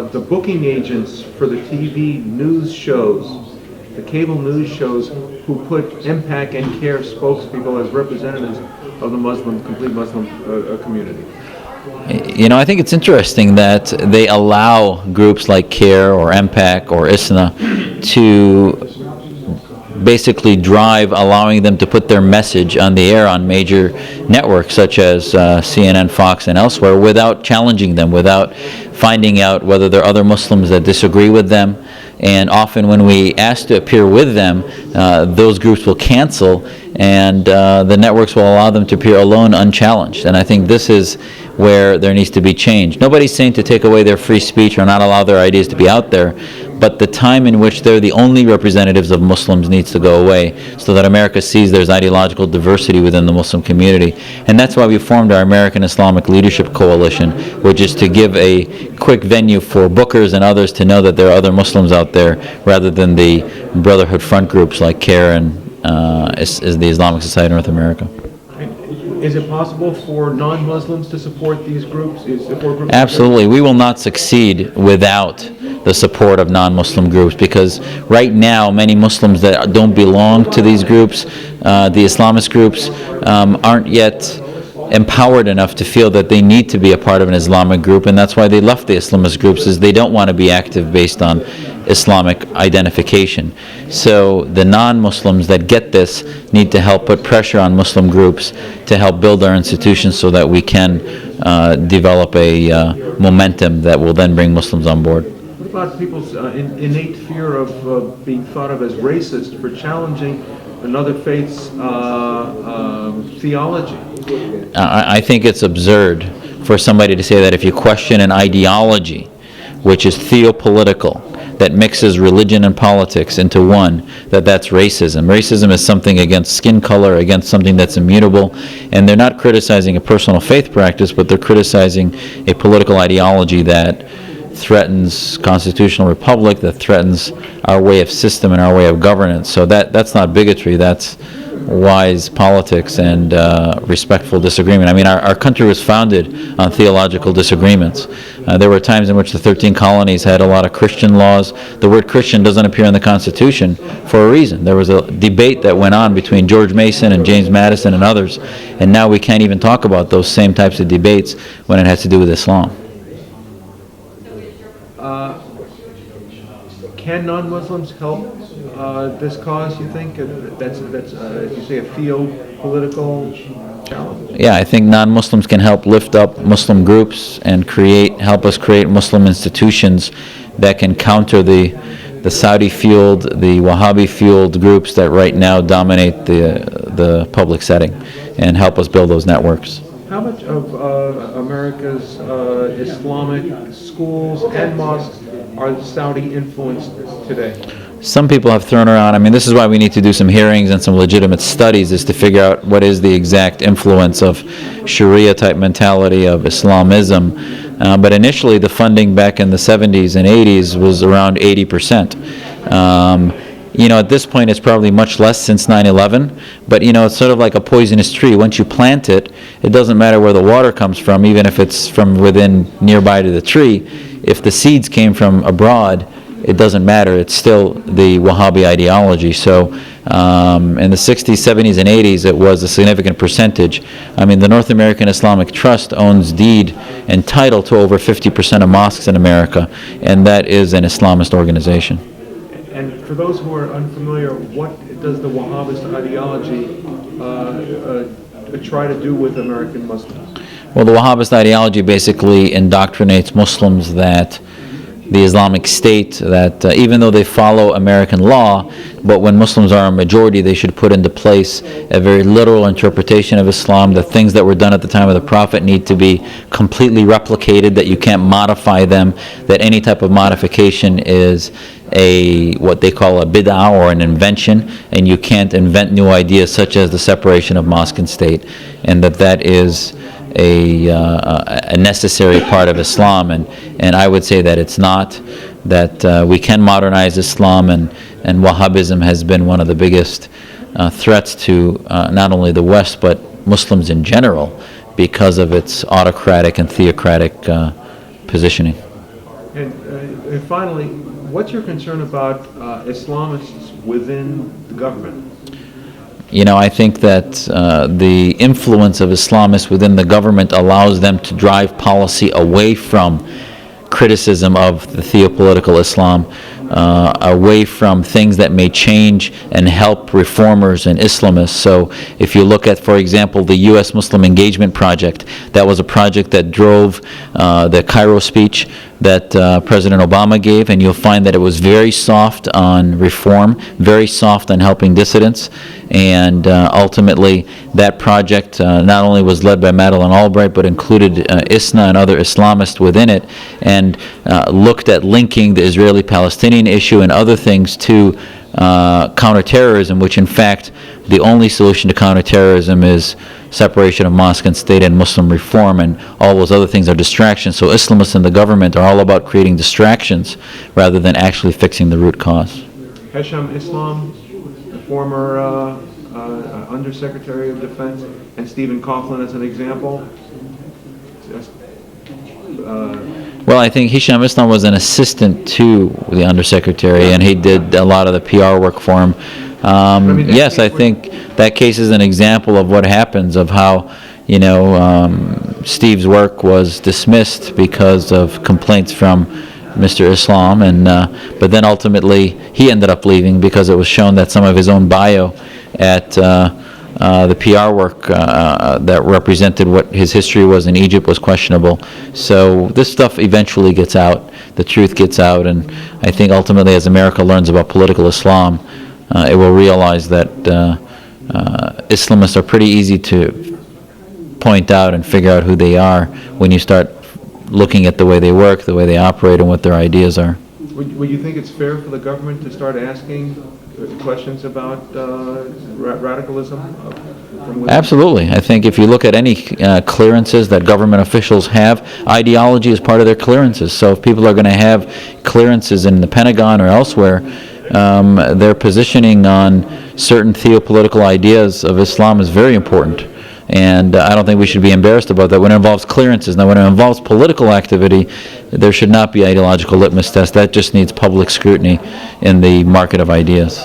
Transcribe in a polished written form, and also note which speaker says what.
Speaker 1: The booking agents for the TV news shows, the cable news shows, who put MPAC and CAIR spokespeople as representatives of the complete Muslim community.
Speaker 2: I think it's interesting that they allow groups like CAIR or MPAC or ISNA to basically drive, allowing them to put their message on the air on major networks such as CNN, Fox, and elsewhere without challenging them, without finding out whether there are other Muslims that disagree with them. And often when we ask to appear with them, those groups will cancel, and the networks will allow them to appear alone, unchallenged. And I think this is where there needs to be change. Nobody's saying to take away their free speech or not allow their ideas to be out there, but the time in which they're the only representatives of Muslims needs to go away so that America sees there's ideological diversity within the Muslim community. And that's why we formed our American Islamic Leadership Coalition, which is to give a quick venue for bookers and others to know that there are other Muslims out there rather than the Brotherhood front groups like CAIR and is the Islamic Society of North America.
Speaker 1: Is it possible for non-Muslims to support these groups?
Speaker 2: Absolutely. We will not succeed without the support of non-Muslim groups, because right now many Muslims that don't belong to these groups, the Islamist groups, aren't yet empowered enough to feel that they need to be a part of an Islamic group, and that's why they left the Islamist groups, is they don't want to be active based on Islamic identification. So the non-Muslims that get this need to help put pressure on Muslim groups to help build our institutions so that we can develop a momentum that will then bring Muslims on board.
Speaker 1: What about people's innate fear of being thought of as racist for challenging another faith's theology?
Speaker 2: I think it's absurd for somebody to say that if you question an ideology which is theopolitical, that mixes religion and politics into one, that's racism. Racism is something against skin color, against something that's immutable, and they're not criticizing a personal faith practice, but they're criticizing a political ideology that threatens constitutional republic, that threatens our way of system and our way of governance. So that's not bigotry, that's wise politics and respectful disagreement. I mean, our country was founded on theological disagreements. There were times in which the 13 colonies had a lot of Christian laws. The word Christian doesn't appear in the Constitution for a reason. There was a debate that went on between George Mason and James Madison and others, and now we can't even talk about those same types of debates when it has to do with Islam.
Speaker 1: Can non-Muslims help this cause, you think? That's as you say, a theo-political challenge?
Speaker 2: Yeah, I think non-Muslims can help lift up Muslim groups and help us create Muslim institutions that can counter the Saudi-fueled, the Wahhabi-fueled groups that right now dominate the public setting, and help us build those networks.
Speaker 1: How much of America's Islamic schools and mosques are Saudi influenced today?
Speaker 2: Some people have thrown around, this is why we need to do some hearings and some legitimate studies, is to figure out what is the exact influence of Sharia type mentality, of Islamism. But initially the funding back in the 70s and 80s was around 80%. At this point it's probably much less since 9/11, but it's sort of like a poisonous tree. Once you plant it, it doesn't matter where the water comes from, even if it's from within nearby to the tree. If the seeds came from abroad, it doesn't matter. It's still the Wahhabi ideology. So in the 60s, 70s, and 80s, it was a significant percentage. The North American Islamic Trust owns deed and title to over 50% of mosques in America, and that is an Islamist organization.
Speaker 1: And for those who are unfamiliar, what does the Wahhabist ideology try to do with American Muslims?
Speaker 2: Well, the Wahhabist ideology basically indoctrinates Muslims that the Islamic State, that even though they follow American law, but when Muslims are a majority, they should put into place a very literal interpretation of Islam, that things that were done at the time of the Prophet need to be completely replicated, that you can't modify them, that any type of modification is what they call a bid'ah or an invention, and you can't invent new ideas such as the separation of mosque and state, and that is a necessary part of Islam, and I would say that it's not, that we can modernize Islam, and Wahhabism has been one of the biggest threats to not only the West but Muslims in general because of its autocratic and theocratic positioning.
Speaker 1: And finally, what's your concern about Islamists within the government?
Speaker 2: You know, I think that the influence of Islamists within the government allows them to drive policy away from criticism of the theopolitical Islam, away from things that may change and help reformers and Islamists. So if you look at, for example, the U.S. Muslim Engagement Project, that was a project that drove the Cairo speech that President Obama gave, and you'll find that it was very soft on reform, very soft on helping dissidents, and ultimately that project not only was led by Madeleine Albright, but included ISNA and other Islamists within it, and looked at linking the Israeli-Palestinian issue and other things to counterterrorism, which in fact the only solution to counterterrorism is separation of mosque and state and Muslim reform, and all those other things are distractions. So Islamists in the government are all about creating distractions rather than actually fixing the root cause.
Speaker 1: Hesham Islam, the former Undersecretary of Defense, and Stephen Coughlin as an example.
Speaker 2: Well, I think Hisham Islam was an assistant to the Undersecretary, and he did a lot of the PR work for him. Yes, I think that case is an example of what happens, of how, you know, Steve's work was dismissed because of complaints from Mr. Islam, and but then ultimately he ended up leaving because it was shown that some of his own bio at the PR work that represented what his history was in Egypt was questionable. So this stuff eventually gets out, the truth gets out, and I think ultimately as America learns about political Islam, it will realize that Islamists are pretty easy to point out and figure out who they are when you start looking at the way they work, the way they operate, and what their ideas are.
Speaker 1: Would you think it's fair for the government to start asking questions about radicalism from within?
Speaker 2: Absolutely. I think if you look at any clearances that government officials have, ideology is part of their clearances. So if people are going to have clearances in the Pentagon or elsewhere, their positioning on certain theopolitical ideas of Islam is very important. And I don't think we should be embarrassed about that when it involves clearances. Now, when it involves political activity, there should not be ideological litmus test. That just needs public scrutiny in the market of ideas.